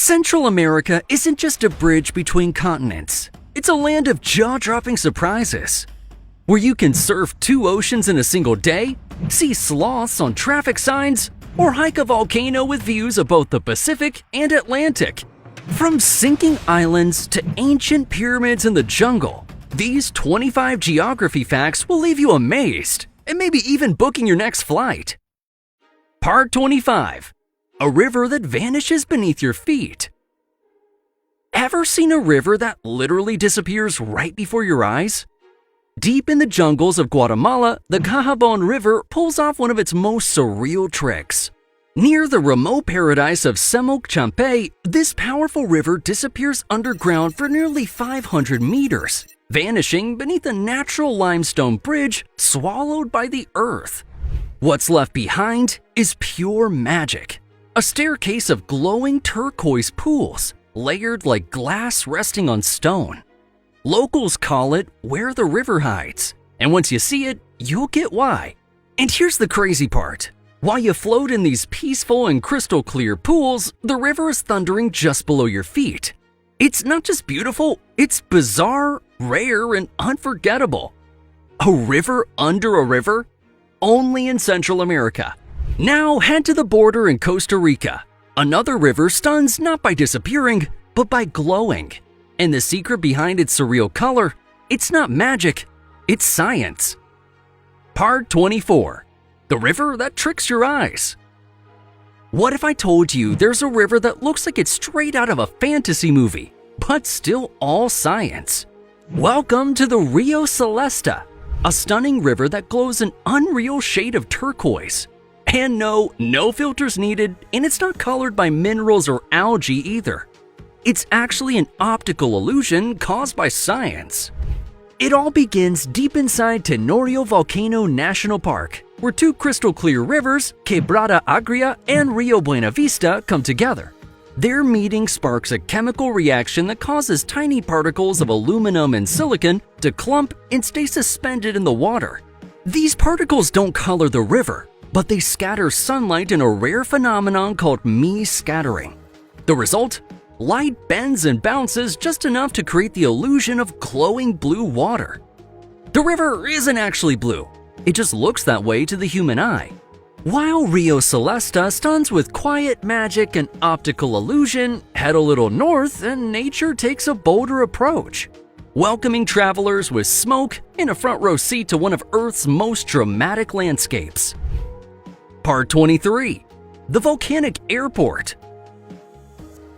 Central America isn't just a bridge between continents. It's a land of jaw-dropping surprises, where you can surf 2 oceans in a single day, see sloths on traffic signs, or hike a volcano with views of both the Pacific and Atlantic. From sinking islands to ancient pyramids in the jungle, these 25 geography facts will leave you amazed and maybe even booking your next flight. Part 25. A river that vanishes beneath your feet. Ever seen a river that literally disappears right before your eyes? Deep in the jungles of Guatemala, the Cahabon River pulls off one of its most surreal tricks. Near the remote paradise of Semoc Champey, this powerful river disappears underground for nearly 500 meters, vanishing beneath a natural limestone bridge swallowed by the earth. What's left behind is pure magic. A staircase of glowing turquoise pools, layered like glass resting on stone. Locals call it where the river hides, and once you see it, you'll get why. And here's the crazy part. While you float in these peaceful and crystal clear pools, the river is thundering just below your feet. It's not just beautiful, it's bizarre, rare, and unforgettable. A river under a river? Only in Central America. Now head to the border in Costa Rica. Another river stuns not by disappearing, but by glowing. And the secret behind its surreal color, it's not magic, it's science. Part 24. The river that tricks your eyes. What if I told you there's a river that looks like it's straight out of a fantasy movie, but still all science? Welcome to the Rio Celeste, a stunning river that glows an unreal shade of turquoise. And no filters needed, and it's not colored by minerals or algae either. It's actually an optical illusion caused by science. It all begins deep inside Tenorio Volcano National Park, where 2 crystal clear rivers, Quebrada Agria and Rio Buenavista, come together. Their meeting sparks a chemical reaction that causes tiny particles of aluminum and silicon to clump and stay suspended in the water. These particles don't color the river, but they scatter sunlight in a rare phenomenon called Mie scattering. The result? Light bends and bounces just enough to create the illusion of glowing blue water. The river isn't actually blue, it just looks that way to the human eye. While Rio Celeste stuns with quiet magic and optical illusion, head a little north and nature takes a bolder approach, welcoming travelers with smoke and a front row seat to one of Earth's most dramatic landscapes. Part 23. The Volcanic Airport.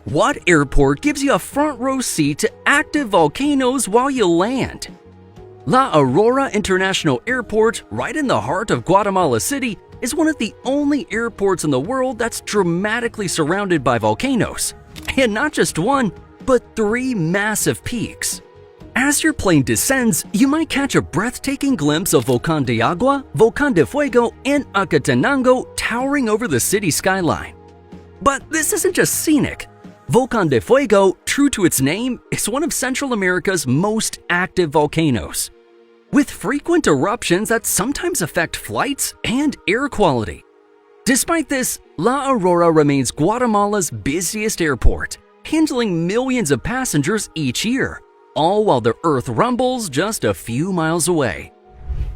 What airport gives you a front row seat to active volcanoes while you land? La Aurora International Airport, right in the heart of Guatemala City, is one of the only airports in the world that's dramatically surrounded by volcanoes. And not just one, but 3 massive peaks. As your plane descends, you might catch a breathtaking glimpse of Volcán de Agua, Volcán de Fuego, and Acatenango towering over the city skyline. But this isn't just scenic. Volcán de Fuego, true to its name, is one of Central America's most active volcanoes, with frequent eruptions that sometimes affect flights and air quality. Despite this, La Aurora remains Guatemala's busiest airport, handling millions of passengers each year, all while the Earth rumbles just a few miles away.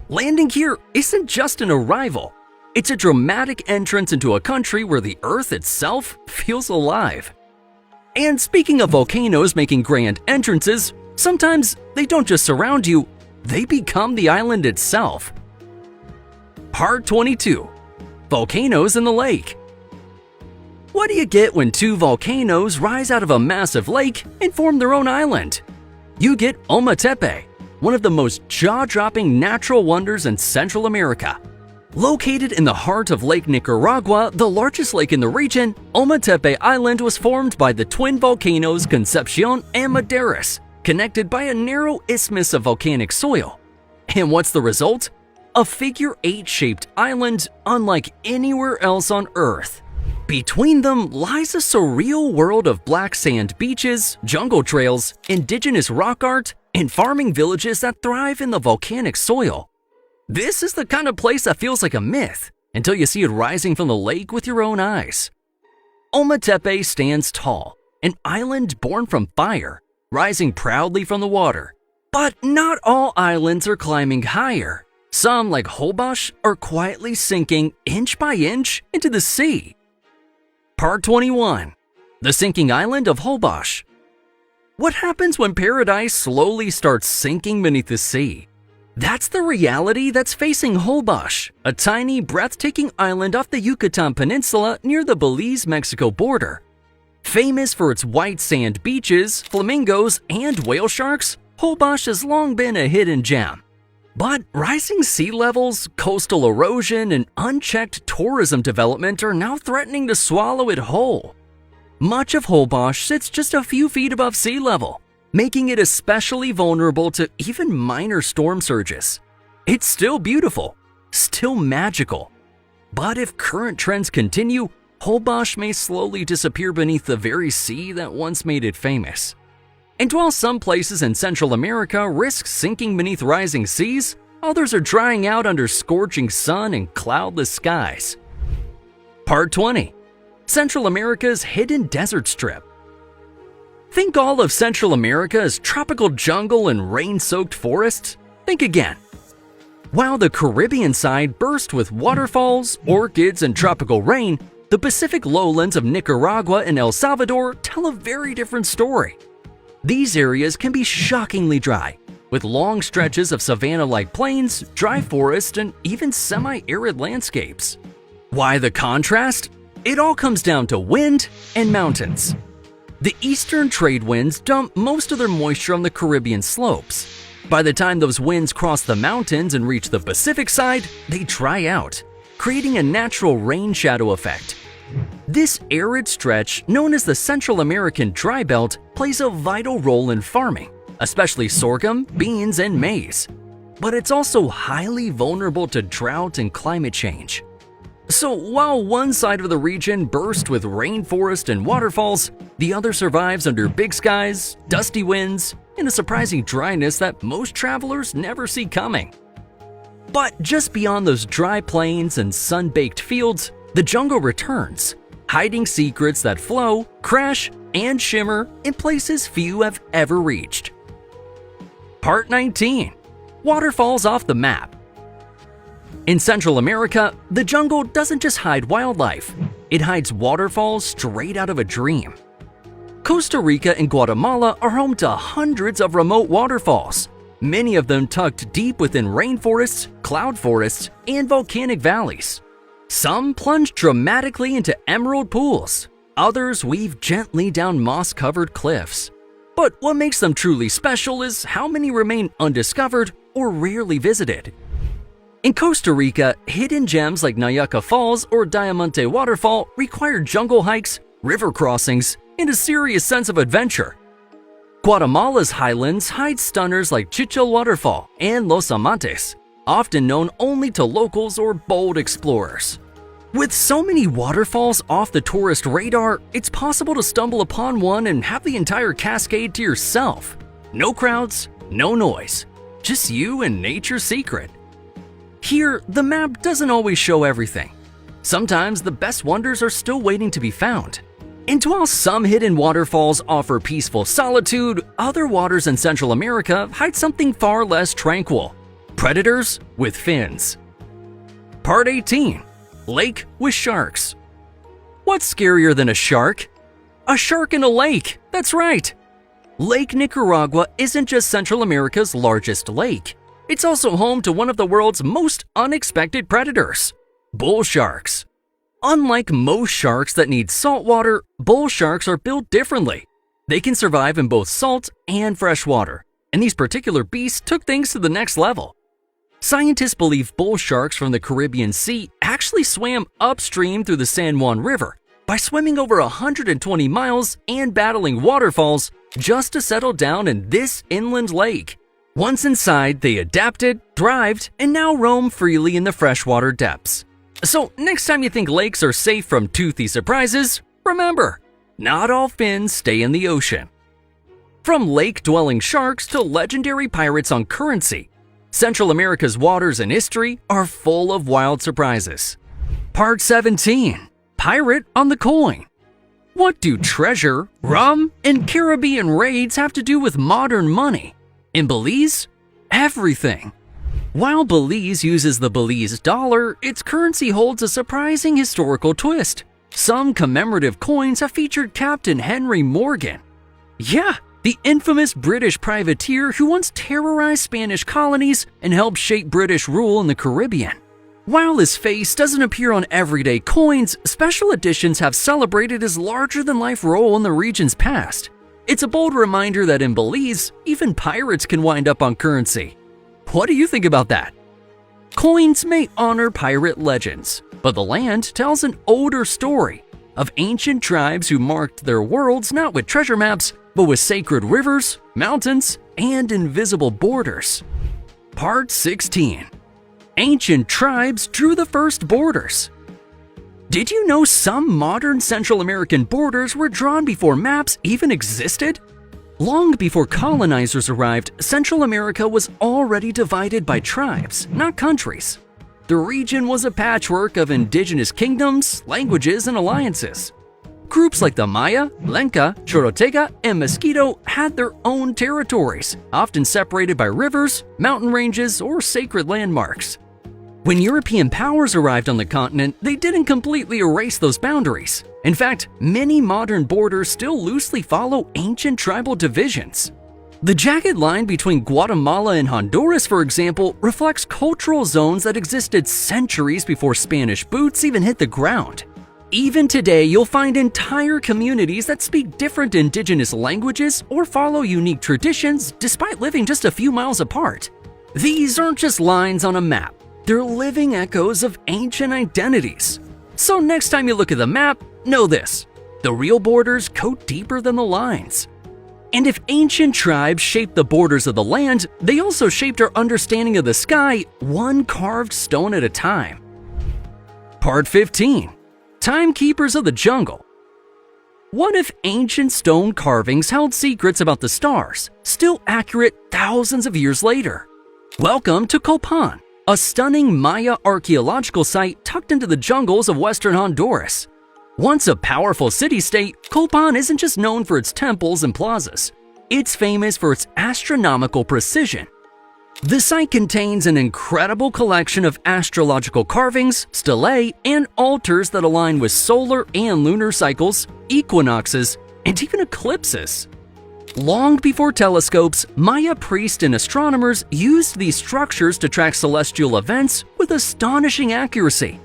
Landing here isn't just an arrival, it's a dramatic entrance into a country where the Earth itself feels alive. And speaking of volcanoes making grand entrances, sometimes they don't just surround you, they become the island itself. Part 22. Volcanoes in the lake. What do you get when 2 volcanoes rise out of a massive lake and form their own island? You get Ometepe, one of the most jaw-dropping natural wonders in Central America. Located in the heart of Lake Nicaragua, the largest lake in the region, Ometepe Island was formed by the twin volcanoes Concepcion and Madeiras, connected by a narrow isthmus of volcanic soil. And what's the result? A figure 8-shaped island unlike anywhere else on Earth. Between them lies a surreal world of black sand beaches, jungle trails, indigenous rock art, and farming villages that thrive in the volcanic soil. This is the kind of place that feels like a myth until you see it rising from the lake with your own eyes. Ometepe stands tall, an island born from fire, rising proudly from the water. But not all islands are climbing higher. Some, like Holbox, are quietly sinking inch by inch into the sea. Part 21. The Sinking Island of Holbox. What happens when paradise slowly starts sinking beneath the sea? That's the reality that's facing Holbox, a tiny, breathtaking island off the Yucatan Peninsula near the Belize-Mexico border. Famous for its white sand beaches, flamingos, and whale sharks, Holbox has long been a hidden gem. But rising sea levels, coastal erosion, and unchecked tourism development are now threatening to swallow it whole. Much of Holbox sits just a few feet above sea level, making it especially vulnerable to even minor storm surges. It's still beautiful, still magical. But if current trends continue, Holbox may slowly disappear beneath the very sea that once made it famous. And while some places in Central America risk sinking beneath rising seas, others are drying out under scorching sun and cloudless skies. Part 20. Central America's Hidden Desert Strip. Think all of Central America as tropical jungle and rain-soaked forests? Think again. While the Caribbean side bursts with waterfalls, orchids, and tropical rain, the Pacific lowlands of Nicaragua and El Salvador tell a very different story. These areas can be shockingly dry, with long stretches of savanna-like plains, dry forest, and even semi-arid landscapes. Why the contrast? It all comes down to wind and mountains. The eastern trade winds dump most of their moisture on the Caribbean slopes. By the time those winds cross the mountains and reach the Pacific side, they dry out, creating a natural rain shadow effect. This arid stretch, known as the Central American Dry Belt, plays a vital role in farming, especially sorghum, beans, and maize. But it's also highly vulnerable to drought and climate change. So while one side of the region bursts with rainforest and waterfalls, the other survives under big skies, dusty winds, and a surprising dryness that most travelers never see coming. But just beyond those dry plains and sun-baked fields, the jungle returns, hiding secrets that flow, crash, and shimmer in places few have ever reached. Part 19. Waterfalls off the map. In Central America, the jungle doesn't just hide wildlife, it hides waterfalls straight out of a dream. Costa Rica and Guatemala are home to hundreds of remote waterfalls, many of them tucked deep within rainforests, cloud forests, and volcanic valleys. Some plunge dramatically into emerald pools, others weave gently down moss-covered cliffs. But what makes them truly special is how many remain undiscovered or rarely visited. In Costa Rica, hidden gems like Nayaka Falls or Diamante Waterfall require jungle hikes, river crossings, and a serious sense of adventure. Guatemala's highlands hide stunners like Chichil Waterfall and Los Amantes, often known only to locals or bold explorers. With so many waterfalls off the tourist radar, it's possible to stumble upon one and have the entire cascade to yourself. No crowds, no noise, just you and nature's secret. Here, the map doesn't always show everything. Sometimes the best wonders are still waiting to be found. And while some hidden waterfalls offer peaceful solitude, other waters in Central America hide something far less tranquil: predators with fins. Part 18. Lake with sharks. What's scarier than a shark? A shark in a lake, that's right! Lake Nicaragua isn't just Central America's largest lake. It's also home to one of the world's most unexpected predators: bull sharks. Unlike most sharks that need salt water, bull sharks are built differently. They can survive in both salt and fresh water, and these particular beasts took things to the next level. Scientists believe bull sharks from the Caribbean Sea actually swam upstream through the San Juan River by swimming over 120 miles and battling waterfalls just to settle down in this inland lake. Once inside, they adapted, thrived, and now roam freely in the freshwater depths. So next time you think lakes are safe from toothy surprises, remember, not all fins stay in the ocean. From lake-dwelling sharks to legendary pirates on currency, Central America's waters and history are full of wild surprises. Part 17. Pirate on the Coin. What do treasure, rum, and Caribbean raids have to do with modern money? In Belize? Everything. While Belize uses the Belize dollar, its currency holds a surprising historical twist. Some commemorative coins have featured Captain Henry Morgan. Yeah, the infamous British privateer who once terrorized Spanish colonies and helped shape British rule in the Caribbean. While his face doesn't appear on everyday coins, special editions have celebrated his larger-than-life role in the region's past. It's a bold reminder that in Belize, even pirates can wind up on currency. What do you think about that? Coins may honor pirate legends, but the land tells an older story of ancient tribes who marked their worlds not with treasure maps, but with sacred rivers, mountains, and invisible borders. Part 16. Ancient tribes drew the first borders. Did you know some modern Central American borders were drawn before maps even existed? Long before colonizers arrived, Central America was already divided by tribes, not countries. The region was a patchwork of indigenous kingdoms, languages, and alliances. Groups like the Maya, Lenca, Chorotega, and Mosquito had their own territories, often separated by rivers, mountain ranges, or sacred landmarks. When European powers arrived on the continent, they didn't completely erase those boundaries. In fact, many modern borders still loosely follow ancient tribal divisions. The jagged line between Guatemala and Honduras, for example, reflects cultural zones that existed centuries before Spanish boots even hit the ground. Even today, you'll find entire communities that speak different indigenous languages or follow unique traditions despite living just a few miles apart. These aren't just lines on a map. They're living echoes of ancient identities. So next time you look at the map, know this: the real borders go deeper than the lines. And if ancient tribes shaped the borders of the land, they also shaped our understanding of the sky one carved stone at a time. Part 15. Timekeepers of the Jungle. What if ancient stone carvings held secrets about the stars, still accurate thousands of years later? Welcome to Copan, a stunning Maya archaeological site tucked into the jungles of western Honduras. Once a powerful city-state, Copan isn't just known for its temples and plazas. It's famous for its astronomical precision. The site contains an incredible collection of astrological carvings, stelae, and altars that align with solar and lunar cycles, equinoxes, and even eclipses. Long before telescopes, Maya priests and astronomers used these structures to track celestial events with astonishing accuracy.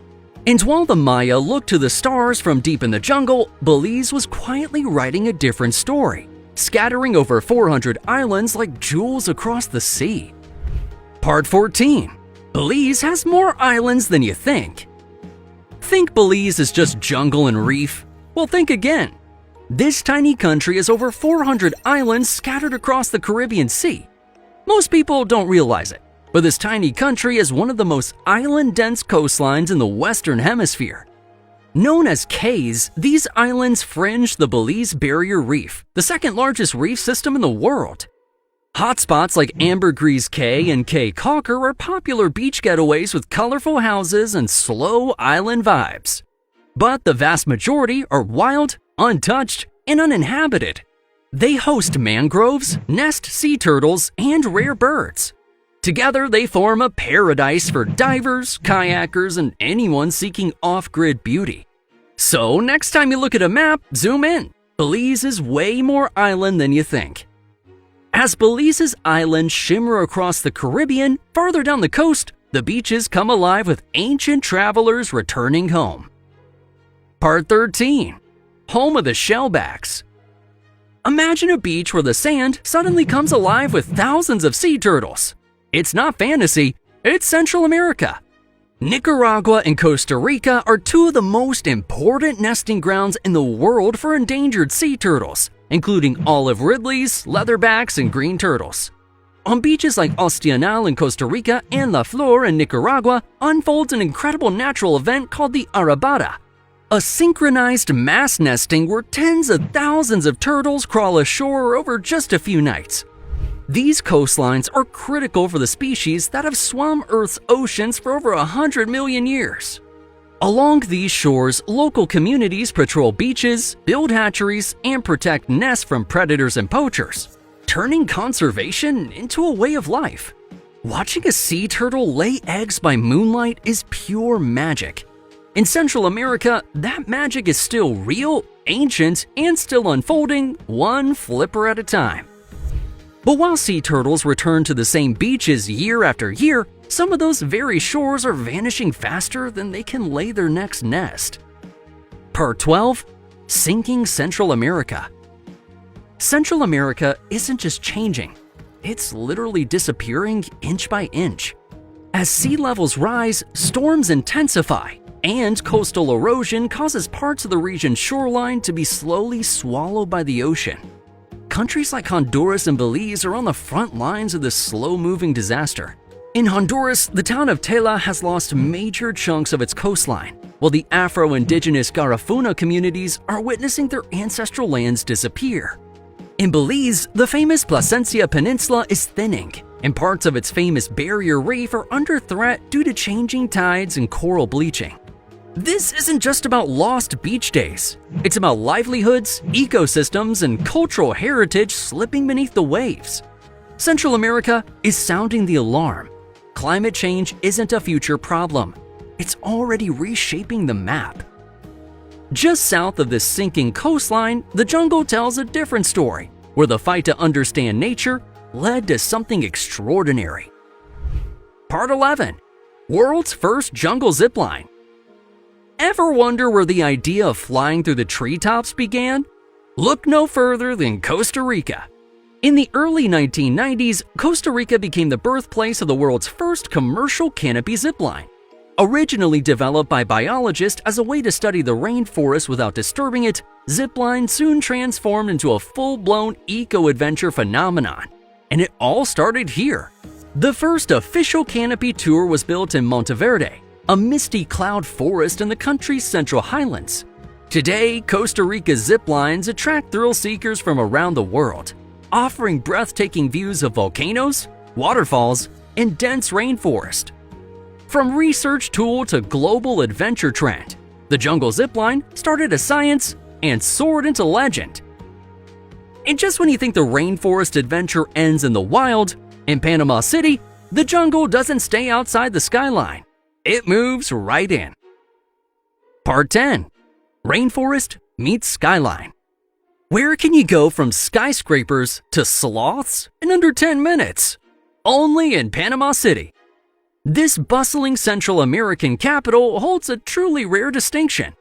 And while the Maya looked to the stars from deep in the jungle, Belize was quietly writing a different story, scattering over 400 islands like jewels across the sea. Part 14. Belize has more islands than you think. Think Belize is just jungle and reef? Well, think again. This tiny country has over 400 islands scattered across the Caribbean Sea. Most people don't realize it, but this tiny country is one of the most island-dense coastlines in the Western Hemisphere. Known as cays, these islands fringe the Belize Barrier Reef, the second largest reef system in the world. Hotspots like Ambergris Cay and Cay Caulker are popular beach getaways with colorful houses and slow island vibes. But the vast majority are wild, untouched, and uninhabited. They host mangroves, nest sea turtles, and rare birds. Together, they form a paradise for divers, kayakers, and anyone seeking off-grid beauty. So next time you look at a map, zoom in. Belize is way more island than you think. As Belize's islands shimmer across the Caribbean, farther down the coast, the beaches come alive with ancient travelers returning home. Part 13. Home of the shellbacks. Imagine a beach where the sand suddenly comes alive with thousands of sea turtles. It's not fantasy, it's Central America. Nicaragua and Costa Rica are two of the most important nesting grounds in the world for endangered sea turtles, including olive ridleys, leatherbacks, and green turtles. On beaches like Ostianal in Costa Rica and La Flor in Nicaragua unfolds an incredible natural event called the Arrabada, a synchronized mass nesting where tens of thousands of turtles crawl ashore over just a few nights. These coastlines are critical for the species that have swum Earth's oceans for over 100 million years. Along these shores, local communities patrol beaches, build hatcheries, and protect nests from predators and poachers, turning conservation into a way of life. Watching a sea turtle lay eggs by moonlight is pure magic. In Central America, that magic is still real, ancient, and still unfolding, one flipper at a time. But while sea turtles return to the same beaches year after year, some of those very shores are vanishing faster than they can lay their next nest. Part 12. Sinking Central America. Central America isn't just changing, it's literally disappearing inch by inch. As sea levels rise, storms intensify, and coastal erosion causes parts of the region's shoreline to be slowly swallowed by the ocean. Countries like Honduras and Belize are on the front lines of this slow-moving disaster. In Honduras, the town of Tela has lost major chunks of its coastline, while the Afro-Indigenous Garifuna communities are witnessing their ancestral lands disappear. In Belize, the famous Placencia Peninsula is thinning, and parts of its famous barrier reef are under threat due to changing tides and coral bleaching. This isn't just about lost beach days. It's about livelihoods, ecosystems, and cultural heritage slipping beneath the waves. Central America is sounding the alarm. Climate change isn't a future problem. It's already reshaping the map. Just south of this sinking coastline, the jungle tells a different story, where the fight to understand nature led to something extraordinary. Part 11. World's first jungle zipline. Ever wonder where the idea of flying through the treetops began? Look no further than Costa Rica. In the early 1990s, Costa Rica became the birthplace of the world's first commercial canopy zipline. Originally developed by biologists as a way to study the rainforest without disturbing it, zipline soon transformed into a full-blown eco-adventure phenomenon. And it all started here. The first official canopy tour was built in Monteverde, a misty cloud forest in the country's central highlands. Today, Costa Rica's ziplines attract thrill seekers from around the world, offering breathtaking views of volcanoes, waterfalls, and dense rainforest. From research tool to global adventure trend, the jungle zipline started as science and soared into legend. And just when you think the rainforest adventure ends in the wild, in Panama City, the jungle doesn't stay outside the skyline. It moves right in. Part 10. Rainforest meets skyline. Where can you go from skyscrapers to sloths in under 10 minutes? Only in Panama City. This bustling Central American capital holds a truly rare distinction.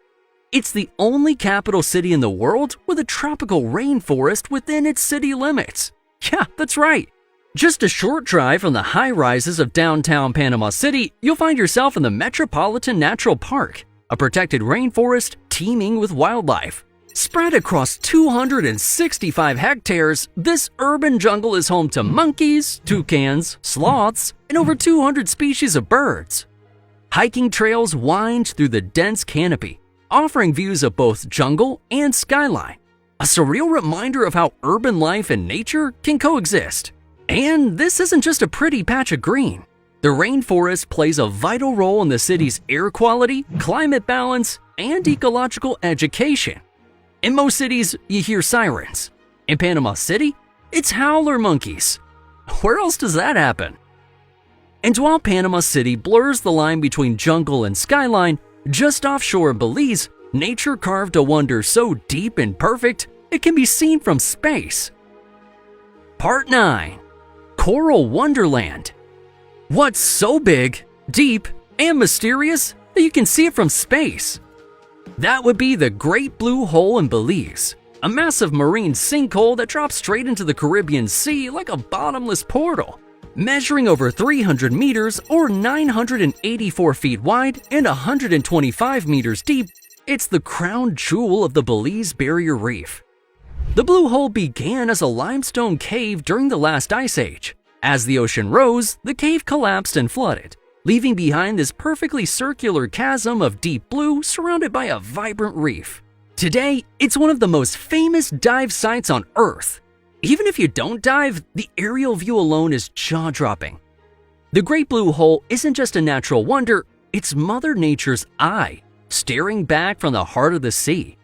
It's the only capital city in the world with a tropical rainforest within its city limits. Yeah, that's right. Just a short drive from the high rises of downtown Panama City, you'll find yourself in the Metropolitan Natural Park, a protected rainforest teeming with wildlife. Spread across 265 hectares, this urban jungle is home to monkeys, toucans, sloths, and over 200 species of birds. Hiking trails wind through the dense canopy, offering views of both jungle and skyline, a surreal reminder of how urban life and nature can coexist. And this isn't just a pretty patch of green. The rainforest plays a vital role in the city's air quality, climate balance, and ecological education. In most cities, you hear sirens. In Panama City, it's howler monkeys. Where else does that happen? And while Panama City blurs the line between jungle and skyline, just offshore of Belize, nature carved a wonder so deep and perfect, it can be seen from space. Part 9. Coral Wonderland. What's so big, deep, and mysterious that you can see it from space? That would be the Great Blue Hole in Belize, a massive marine sinkhole that drops straight into the Caribbean Sea like a bottomless portal. Measuring over 300 meters or 984 feet wide and 125 meters deep, it's the crown jewel of the Belize Barrier Reef. The Blue Hole began as a limestone cave during the last ice age. As the ocean rose, the cave collapsed and flooded, leaving behind this perfectly circular chasm of deep blue surrounded by a vibrant reef. Today, it's one of the most famous dive sites on Earth. Even if you don't dive, the aerial view alone is jaw-dropping. The Great Blue Hole isn't just a natural wonder, it's Mother Nature's eye, staring back from the heart of the sea.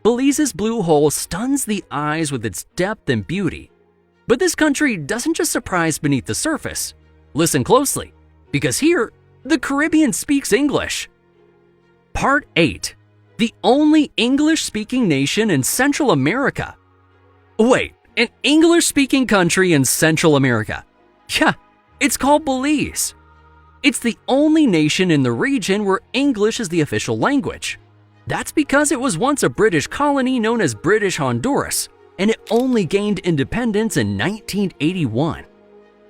Belize's blue hole stuns the eyes with its depth and beauty. But this country doesn't just surprise beneath the surface. Listen closely, because here, the Caribbean speaks English. Part 8. The only English-speaking nation in Central America. Wait, an English-speaking country in Central America? Yeah, it's called Belize. It's the only nation in the region where English is the official language. That's because it was once a British colony known as British Honduras, and it only gained independence in 1981.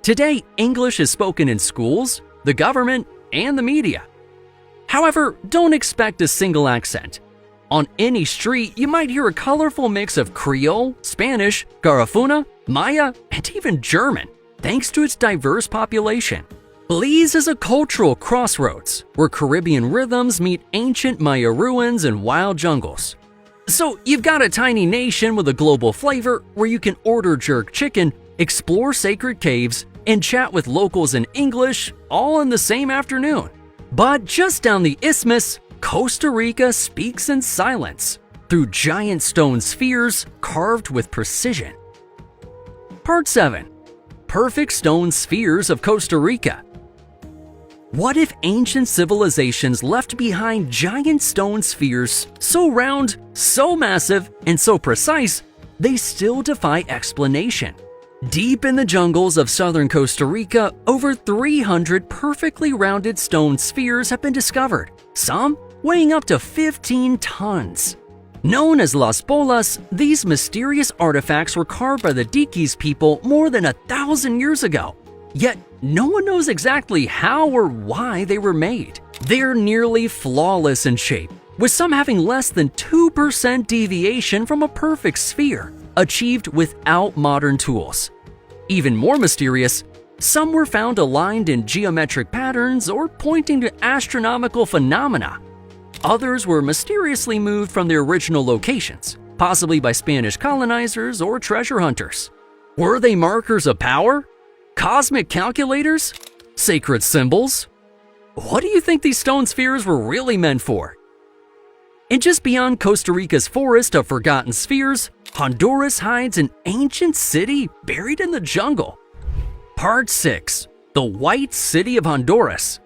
Today, English is spoken in schools, the government, and the media. However, don't expect a single accent. On any street, you might hear a colorful mix of Creole, Spanish, Garifuna, Maya, and even German, thanks to its diverse population. Belize is a cultural crossroads where Caribbean rhythms meet ancient Maya ruins and wild jungles. So you've got a tiny nation with a global flavor where you can order jerk chicken, explore sacred caves, and chat with locals in English all in the same afternoon. But just down the isthmus, Costa Rica speaks in silence through giant stone spheres carved with precision. Part 7. Perfect stone spheres of Costa Rica. What if ancient civilizations left behind giant stone spheres so round, so massive, and so precise, they still defy explanation? Deep in the jungles of southern Costa Rica, over 300 perfectly rounded stone spheres have been discovered, some weighing up to 15 tons. Known as Las Bolas, these mysterious artifacts were carved by the Diquis people more than 1,000 years ago. Yet, no one knows exactly how or why they were made. They're nearly flawless in shape, with some having less than 2% deviation from a perfect sphere, achieved without modern tools. Even more mysterious, some were found aligned in geometric patterns or pointing to astronomical phenomena. Others were mysteriously moved from their original locations, possibly by Spanish colonizers or treasure hunters. Were they markers of power? Cosmic calculators? Sacred symbols? What do you think these stone spheres were really meant for? And just beyond Costa Rica's forest of forgotten spheres, Honduras hides an ancient city buried in the jungle. Part 6. The White City of Honduras.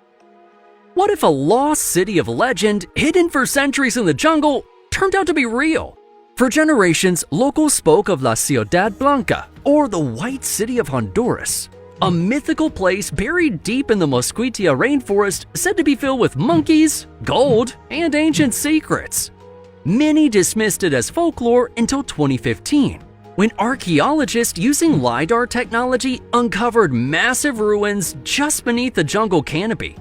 What if a lost city of legend, hidden for centuries in the jungle, turned out to be real? For generations, locals spoke of La Ciudad Blanca, or the White City of Honduras, a mythical place buried deep in the Mosquitia rainforest said to be filled with monkeys, gold, and ancient secrets. Many dismissed it as folklore until 2015, when archaeologists using LiDAR technology uncovered massive ruins just beneath the jungle canopy.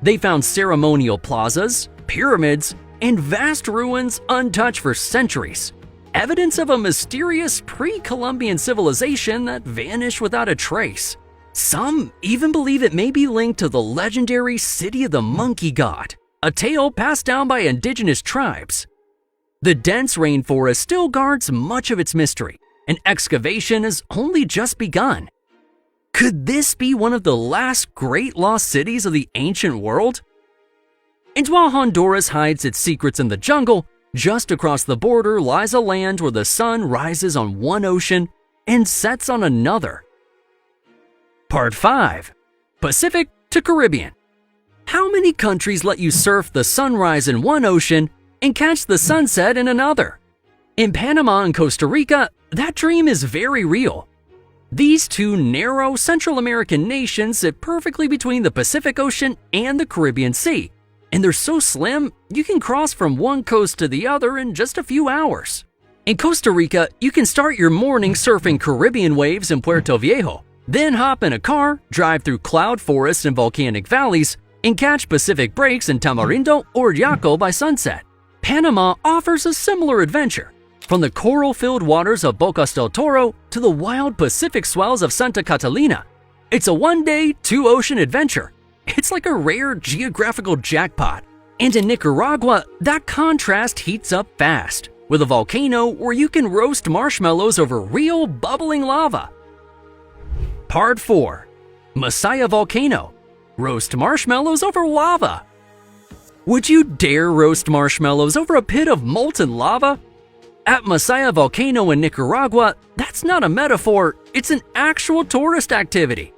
They found ceremonial plazas, pyramids, and vast ruins untouched for centuries, evidence of a mysterious pre-Columbian civilization that vanished without a trace. Some even believe it may be linked to the legendary City of the Monkey God, a tale passed down by indigenous tribes. The dense rainforest still guards much of its mystery, and excavation has only just begun. Could this be one of the last great lost cities of the ancient world? And while Honduras hides its secrets in the jungle, just across the border lies a land where the sun rises on one ocean and sets on another. Part 5. Pacific to Caribbean. How many countries let you surf the sunrise in one ocean and catch the sunset in another? In Panama and Costa Rica, that dream is very real. These two narrow Central American nations sit perfectly between the Pacific Ocean and the Caribbean Sea, and they're so slim you can cross from one coast to the other in just a few hours. In Costa Rica, you can start your morning surfing Caribbean waves in Puerto Viejo, then hop in a car, drive through cloud forests and volcanic valleys, and catch Pacific breaks in Tamarindo or Yaco by sunset. Panama offers a similar adventure, from the coral-filled waters of Bocas del Toro to the wild Pacific swells of Santa Catalina. It's a one-day, two-ocean adventure. It's like a rare geographical jackpot. And in Nicaragua, that contrast heats up fast, with a volcano where you can roast marshmallows over real bubbling lava. Part 4. Masaya Volcano. Roast marshmallows over lava. Would you dare roast marshmallows over a pit of molten lava? At Masaya Volcano in Nicaragua, that's not a metaphor, it's an actual tourist activity.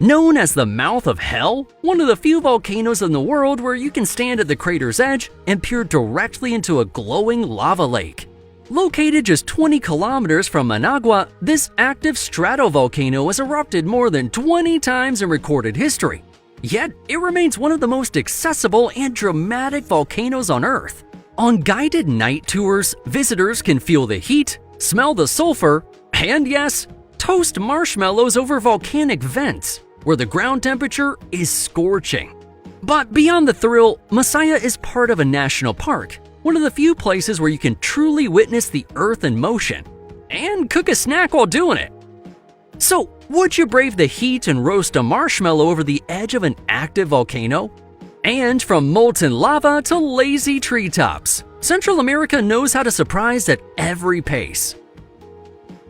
Known as the Mouth of Hell, one of the few volcanoes in the world where you can stand at the crater's edge and peer directly into a glowing lava lake. Located just 20 kilometers from Managua, this active stratovolcano has erupted more than 20 times in recorded history. Yet, it remains one of the most accessible and dramatic volcanoes on Earth. On guided night tours, visitors can feel the heat, smell the sulfur, and yes, toast marshmallows over volcanic vents, where the ground temperature is scorching. But beyond the thrill, Masaya is part of a national park, one of the few places where you can truly witness the Earth in motion, and cook a snack while doing it. So, would you brave the heat and roast a marshmallow over the edge of an active volcano? And from molten lava to lazy treetops, Central America knows how to surprise at every pace.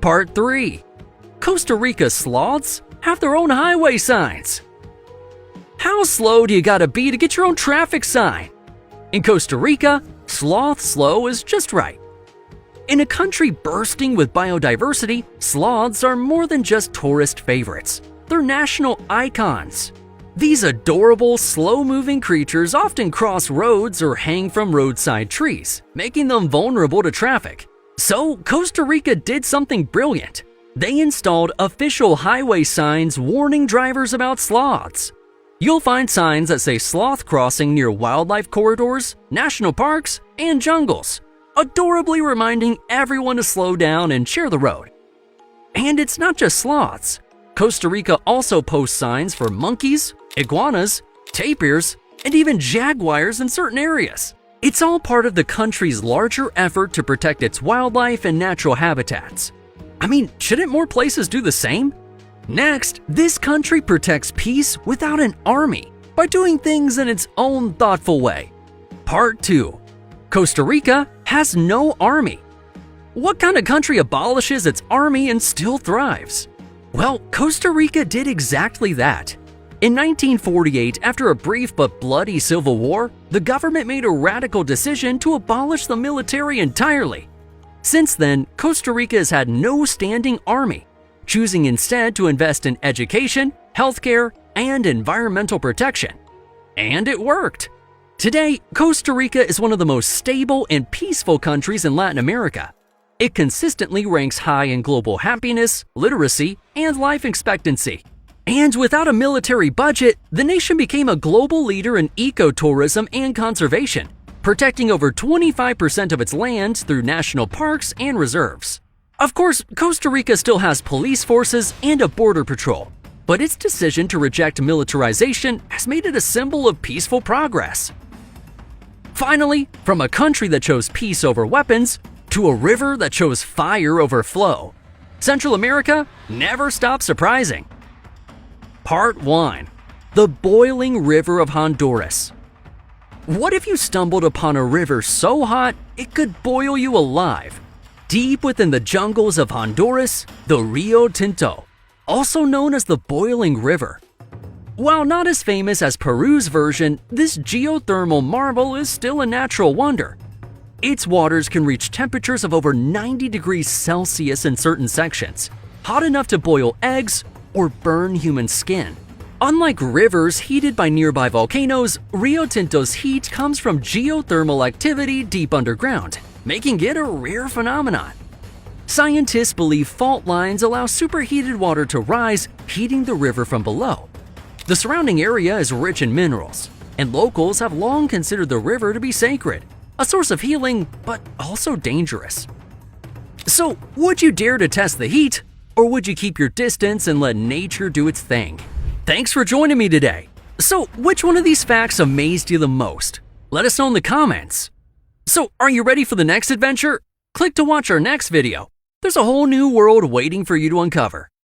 Part 3. Costa Rica sloths have their own highway signs. How slow do you gotta be to get your own traffic sign? In Costa Rica, sloth slow is just right. In a country bursting with biodiversity, sloths are more than just tourist favorites. They're national icons. These adorable, slow-moving creatures often cross roads or hang from roadside trees, making them vulnerable to traffic. So, Costa Rica did something brilliant. They installed official highway signs warning drivers about sloths. You'll find signs that say sloth crossing near wildlife corridors, national parks, and jungles, adorably reminding everyone to slow down and share the road. And it's not just sloths. Costa Rica also posts signs for monkeys, iguanas, tapirs, and even jaguars in certain areas. It's all part of the country's larger effort to protect its wildlife and natural habitats. I mean, shouldn't more places do the same? Next, this country protects peace without an army by doing things in its own thoughtful way. Part 2. Costa Rica has no army. What kind of country abolishes its army and still thrives? Well, Costa Rica did exactly that. In 1948, after a brief but bloody civil war, the government made a radical decision to abolish the military entirely. Since then, Costa Rica has had no standing army, choosing instead to invest in education, healthcare, and environmental protection. And it worked. Today, Costa Rica is one of the most stable and peaceful countries in Latin America. It consistently ranks high in global happiness, literacy, and life expectancy. And without a military budget, the nation became a global leader in ecotourism and conservation, protecting over 25% of its land through national parks and reserves. Of course, Costa Rica still has police forces and a border patrol, but its decision to reject militarization has made it a symbol of peaceful progress. Finally, from a country that chose peace over weapons to a river that chose fire over flow, Central America never stops surprising. Part 1. The Boiling River of Honduras. What if you stumbled upon a river so hot it could boil you alive? Deep within the jungles of Honduras, the Rio Tinto, also known as the Boiling River. While not as famous as Peru's version, this geothermal marvel is still a natural wonder. Its waters can reach temperatures of over 90 degrees Celsius in certain sections, hot enough to boil eggs or burn human skin. Unlike rivers heated by nearby volcanoes, Rio Tinto's heat comes from geothermal activity deep underground, making it a rare phenomenon. Scientists believe fault lines allow superheated water to rise, heating the river from below. The surrounding area is rich in minerals, and locals have long considered the river to be sacred, a source of healing, but also dangerous. So, would you dare to test the heat, or would you keep your distance and let nature do its thing? Thanks for joining me today. So, which one of these facts amazed you the most? Let us know in the comments. So, are you ready for the next adventure? Click to watch our next video. There's a whole new world waiting for you to uncover.